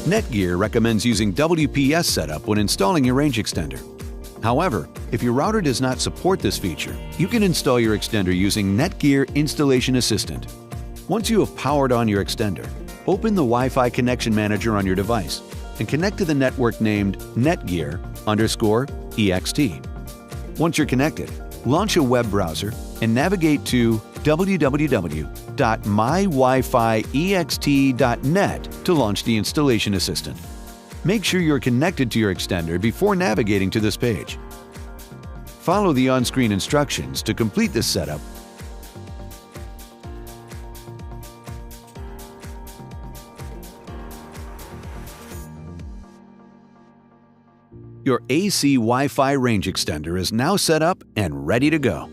NETGEAR recommends using WPS setup when installing your range extender. However, if your router does not support this feature, you can install your extender using NETGEAR Installation Assistant. Once you have powered on your extender, open the Wi-Fi connection manager on your device and connect to the network named NETGEAR_EXT. Once you're connected, launch a web browser and navigate to www.mywifiext.net to launch the Installation Assistant. Make sure you're connected to your extender before navigating to this page. Follow the on-screen instructions to complete this setup. Your AC Wi-Fi range extender is now set up and ready to go.